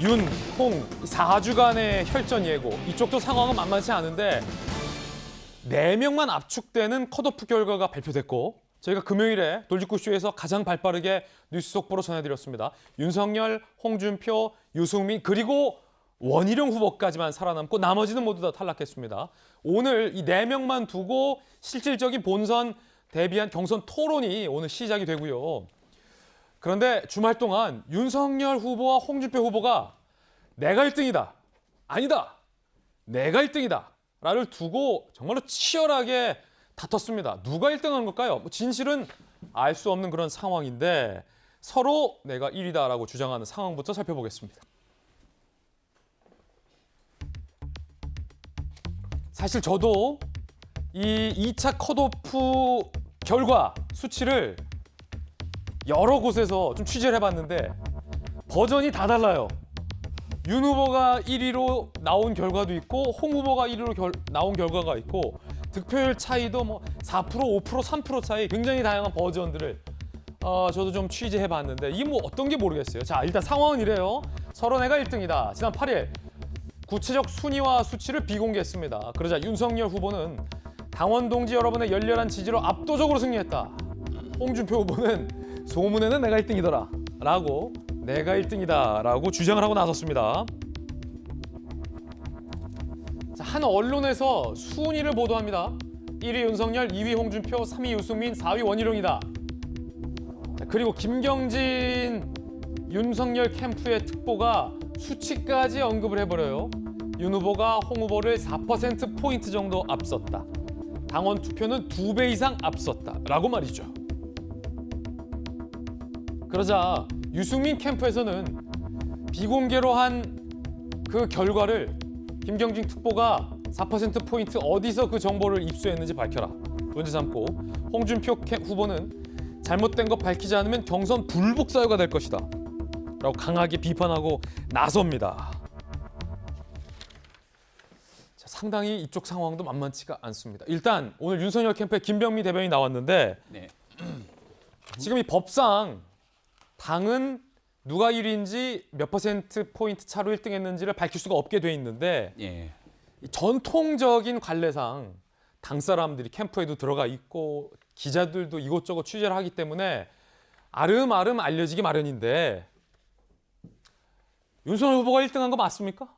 윤, 홍 4주간의 혈전 예고. 이쪽도 상황은 만만치 않은데 4명만 압축되는 컷오프 결과가 발표됐고 저희가 금요일에 돌직구쇼에서 가장 발빠르게 뉴스 속보로 전해드렸습니다. 윤석열, 홍준표, 유승민 그리고 원희룡 후보까지만 살아남고 나머지는 모두 다 탈락했습니다. 오늘 이 4명만 두고 실질적인 본선 대비한 경선 토론이 오늘 시작이 되고요. 그런데 주말 동안 윤석열 후보와 홍준표 후보가 내가 1등이다. 아니다. 내가 1등이다. 라를 두고 정말로 치열하게 다퉜습니다. 누가 1등한 걸까요? 진실은 알 수 없는 그런 상황인데 서로 내가 1위다라고 주장하는 상황부터 살펴보겠습니다. 사실 저도 이 2차 컷오프 결과 수치를 여러 곳에서 좀 취재를 해봤는데 버전이 다 달라요. 윤 후보가 1위로 나온 결과도 있고 홍 후보가 1위로 나온 결과가 있고 득표율 차이도 뭐 4%, 5%, 3% 차이 굉장히 다양한 버전들을 저도 좀 취재해봤는데 이게 뭐 어떤 게 모르겠어요. 자, 일단 상황은 이래요. 서로 내가 1등이다. 지난 8일 구체적 순위와 수치를 비공개했습니다. 그러자 윤석열 후보는 당원 동지 여러분의 열렬한 지지로 압도적으로 승리했다. 홍준표 후보는 소문에는 내가 1등이더라 라고 내가 1등이다 라고 주장을 하고 나섰습니다. 자, 한 언론에서 순위를 보도합니다. 1위 윤석열, 2위 홍준표, 3위 유승민, 4위 원희룡이다. 자, 그리고 김경진 윤석열 캠프의 특보가 수치까지 언급을 해버려요. 윤 후보가 홍 후보를 4%포인트 정도 앞섰다. 당원 투표는 2배 이상 앞섰다 라고 말이죠. 그러자 유승민 캠프에서는 비공개로 한 그 결과를 김경진 특보가 4%포인트 어디서 그 정보를 입수했는지 밝혀라 문제 삼고 홍준표 후보는 잘못된 것 밝히지 않으면 경선 불복 사유가 될 것이다 라고 강하게 비판하고 나섭니다. 자, 상당히 이쪽 상황도 만만치가 않습니다. 일단 오늘 윤석열 캠프에 김병미 대변인이 나왔는데 네. 지금 이 법상 당은 누가 1위인지 몇 퍼센트 포인트 차로 1등했는지를 밝힐 수가 없게 돼 있는데 예. 이 전통적인 관례상 당 사람들이 캠프에도 들어가 있고 기자들도 이것저것 취재를 하기 때문에 아름아름 알려지기 마련인데 윤석열 후보가 1등한 거 맞습니까?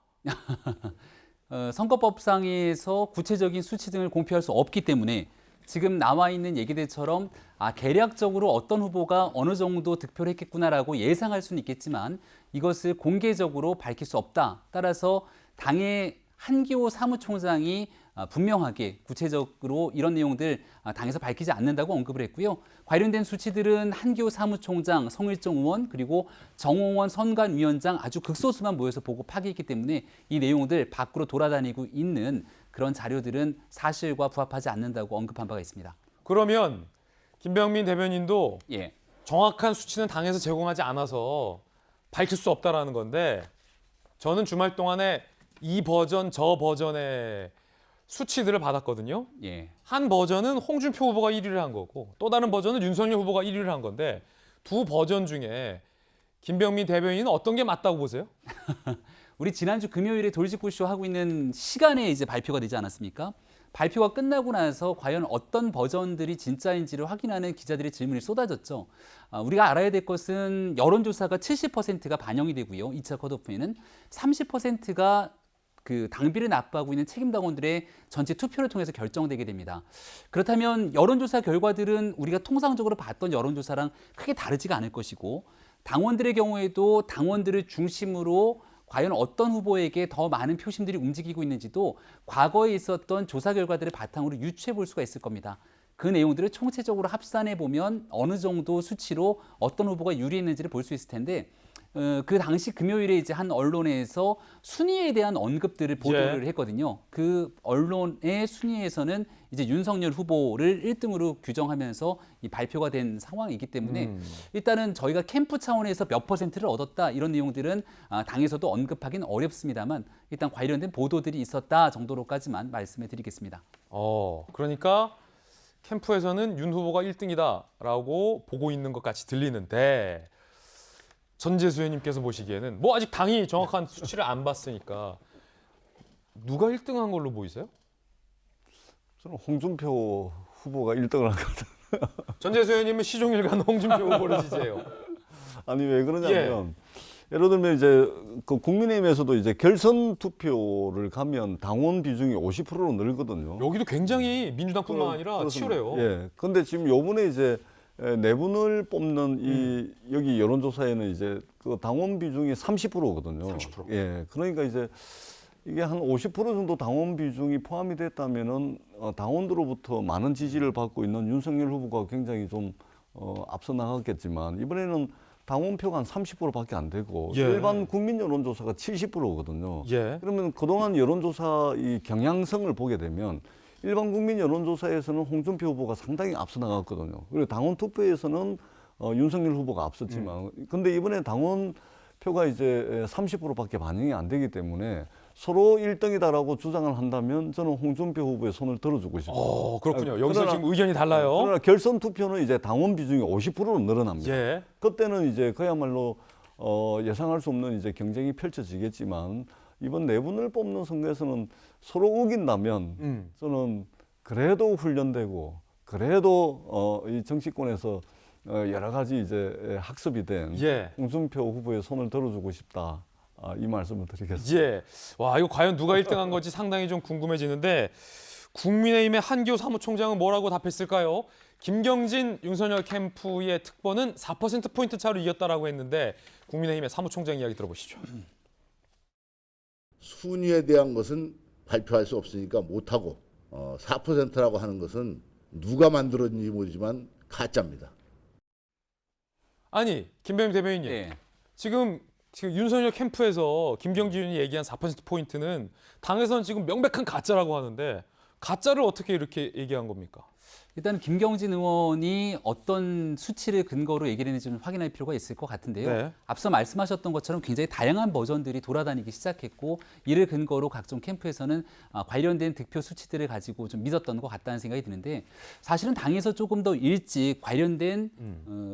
선거법상에서 구체적인 수치 등을 공표할 수 없기 때문에 지금 나와 있는 얘기들처럼 계략적으로 어떤 후보가 어느 정도 득표를 했겠구나라고 예상할 수는 있겠지만 이것을 공개적으로 밝힐 수 없다. 따라서 당의 한기호 사무총장이 분명하게 구체적으로 이런 내용들 당에서 밝히지 않는다고 언급을 했고요. 관련된 수치들은 한기호 사무총장, 성일종 의원 그리고 정홍원 선관위원장 아주 극소수만 모여서 보고 파기했기 때문에 이 내용들 밖으로 돌아다니고 있는 그런 자료들은 사실과 부합하지 않는다고 언급한 바가 있습니다. 그러면 김병민 대변인도 예. 정확한 수치는 당에서 제공하지 않아서 밝힐 수 없다라는 건데 저는 주말 동안에 이 버전 저 버전의 수치들을 받았거든요. 예. 한 버전은 홍준표 후보가 1위를 한 거고 또 다른 버전은 윤석열 후보가 1위를 한 건데 두 버전 중에 김병민 대변인은 어떤 게 맞다고 보세요? 우리 지난주 금요일에 돌직구쇼 하고 있는 시간에 이제 발표가 되지 않았습니까? 발표가 끝나고 나서 과연 어떤 버전들이 진짜인지를 확인하는 기자들의 질문이 쏟아졌죠. 우리가 알아야 될 것은 여론조사가 70%가 반영이 되고요. 2차 컷오프에는 30%가 그 당비를 납부하고 있는 책임당원들의 전체 투표를 통해서 결정되게 됩니다. 그렇다면 여론조사 결과들은 우리가 통상적으로 봤던 여론조사랑 크게 다르지가 않을 것이고 당원들의 경우에도 당원들을 중심으로 과연 어떤 후보에게 더 많은 표심들이 움직이고 있는지도 과거에 있었던 조사 결과들을 바탕으로 유추해 볼 수가 있을 겁니다. 그 내용들을 총체적으로 합산해 보면 어느 정도 수치로 어떤 후보가 유리했는지를 볼 수 있을 텐데 그 당시 금요일에 이제 한 언론에서 순위에 대한 언급들을 보도를 했거든요. 그 언론의 순위에서는 이제 윤석열 후보를 1등으로 규정하면서 이 발표가 된 상황이기 때문에 일단은 저희가 캠프 차원에서 몇 퍼센트를 얻었다 이런 내용들은 당에서도 언급하기는 어렵습니다만 일단 관련된 보도들이 있었다 정도로까지만 말씀해 드리겠습니다. 그러니까 캠프에서는 윤 후보가 1등이다라고 보고 있는 것 같이 들리는데 전재수 의원님께서 보시기에는 뭐 아직 당이 정확한 수치를 안 봤으니까 누가 1등한 걸로 보이세요? 저는 홍준표 후보가 1등을 하거든요. 전재수 의원님은 시종일관 홍준표 후보를 지지해요. 아니 왜 그러냐면 예를 들면 이제 그 국민의힘에서도 이제 결선 투표를 가면 당원 비중이 50%로 늘거든요. 여기도 굉장히 민주당뿐만 아니라 그렇습니다. 치열해요. 예. 근데 지금 요번에 이제 네 분을 뽑는 이 여기 여론조사에는 이제 그 당원 비중이 30%거든요. 30%. 예. 그러니까 이제 이게 한 50% 정도 당원 비중이 포함이 됐다면은 당원들로부터 많은 지지를 받고 있는 윤석열 후보가 굉장히 좀 앞서 나갔겠지만 이번에는 당원표가 한 30%밖에 안 되고 예. 일반 국민 여론조사가 70%거든요. 예. 그러면 그동안 여론조사 이 경향성을 보게 되면 일반 국민 여론조사에서는 홍준표 후보가 상당히 앞서 나갔거든요. 그리고 당원 투표에서는 윤석열 후보가 앞섰지만, 근데 이번에 당원 표가 이제 30%밖에 반영이 안 되기 때문에 서로 1등이다라고 주장을 한다면 저는 홍준표 후보의 손을 들어주고 싶어요. 그렇군요. 여기서 그러나- 지금 의견이 달라요. 그러나 결선 투표는 이제 당원 비중이 50%로 늘어납니다. 예. 그때는 이제 그야말로 예상할 수 없는 이제 경쟁이 펼쳐지겠지만 이번 네 분을 뽑는 선거에서는 서로 우긴다면 저는 그래도 훈련되고 그래도 이 정치권에서 여러 가지 이제 학습이 된 예. 홍준표 후보의 손을 들어주고 싶다. 이 말씀을 드리겠습니다. 예. 와, 이거 과연 누가 1등한 건지 상당히 좀 궁금해지는데 국민의힘의 한기호 사무총장은 뭐라고 답했을까요? 김경진, 윤석열 캠프의 특보는 4%포인트 차로 이겼다라고 했는데 국민의힘의 사무총장 이야기 들어보시죠. 순위에 대한 것은 발표할 수 없으니까 못하고 4%라고 하는 것은 누가 만들었는지 모르지만 가짜입니다. 아니, 김병임 대변인님. 네. 지금 윤석열 캠프에서 김경진 의원이 얘기한 4%포인트는 당에서는 지금 명백한 가짜라고 하는데 가짜를 어떻게 이렇게 얘기한 겁니까? 일단 김경진 의원이 어떤 수치를 근거로 얘기를 했는지 좀 확인할 필요가 있을 것 같은데요. 네. 앞서 말씀하셨던 것처럼 굉장히 다양한 버전들이 돌아다니기 시작했고 이를 근거로 각종 캠프에서는 관련된 득표 수치들을 가지고 좀 믿었던 것 같다는 생각이 드는데 사실은 당에서 조금 더 일찍 관련된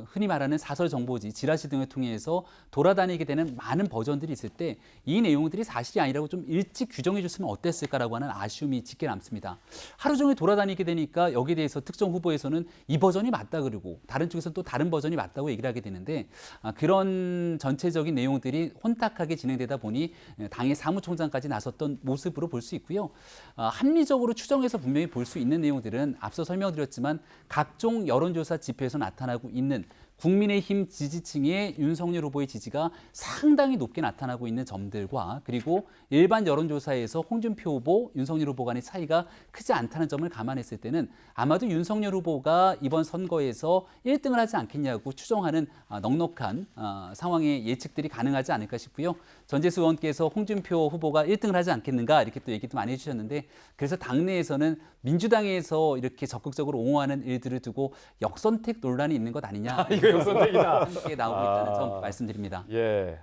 흔히 말하는 사설 정보지, 지라시 등을 통해서 돌아다니게 되는 많은 버전들이 있을 때 이 내용들이 사실이 아니라고 좀 일찍 규정해 줬으면 어땠을까라고 하는 아쉬움이 짙게 남습니다. 하루 종일 돌아다니게 되니까 여기에 대해서 특정 후보에서는 이 버전이 맞다 그러고 다른 쪽에서는 또 다른 버전이 맞다고 얘기를 하게 되는데 그런 전체적인 내용들이 혼탁하게 진행되다 보니 당의 사무총장까지 나섰던 모습으로 볼 수 있고요. 합리적으로 추정해서 분명히 볼 수 있는 내용들은 앞서 설명드렸지만 각종 여론조사 지표에서 나타나고 있는 국민의힘 지지층의 윤석열 후보의 지지가 상당히 높게 나타나고 있는 점들과 그리고 일반 여론조사에서 홍준표 후보, 윤석열 후보 간의 차이가 크지 않다는 점을 감안했을 때는 아마도 윤석열 후보가 이번 선거에서 1등을 하지 않겠냐고 추정하는 넉넉한 상황의 예측들이 가능하지 않을까 싶고요. 전재수 의원께서 홍준표 후보가 1등을 하지 않겠는가 이렇게 또 얘기도 많이 해주셨는데 그래서 당내에서는 민주당에서 이렇게 적극적으로 옹호하는 일들을 두고 역선택 논란이 있는 것 아니냐. 이거 역선택이다. 함께 나오고 있다는 점 말씀드립니다. 예.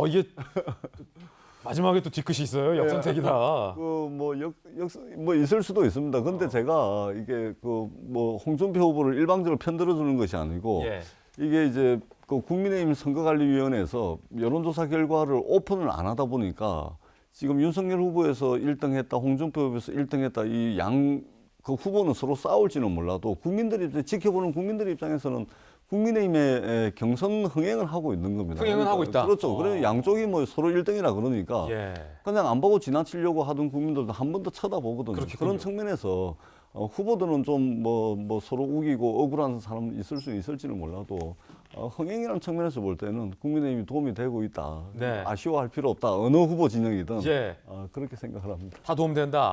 이게 마지막에 또 뒤끝이 있어요. 역선택이다. 뭐 있을 수도 있습니다. 근데 제가 이게 뭐 홍준표 후보를 일방적으로 편들어주는 것이 아니고 예. 이게 이제 그 국민의힘 선거관리위원회에서 여론조사 결과를 오픈을 안 하다 보니까 지금 윤석열 후보에서 1등했다, 홍준표 후보에서 1등했다 이 그 후보는 서로 싸울지는 몰라도 지켜보는 국민들 입장에서는 국민의힘의 경선 흥행을 하고 있는 겁니다. 흥행은 하고 있다. 그렇죠. 그래 양쪽이 뭐 서로 1등이라 그러니까 예. 그냥 안 보고 지나치려고 하던 국민들도 한 번 더 쳐다보거든요. 그렇겠군요. 그런 측면에서 후보들은 좀 뭐 서로 우기고 억울한 사람 있을 수 있을지는 몰라도 흥행이라는 측면에서 볼 때는 국민의힘이 도움이 되고 있다. 네. 아쉬워할 필요 없다. 어느 후보 진영이든 예. 그렇게 생각을 합니다. 다 도움된다.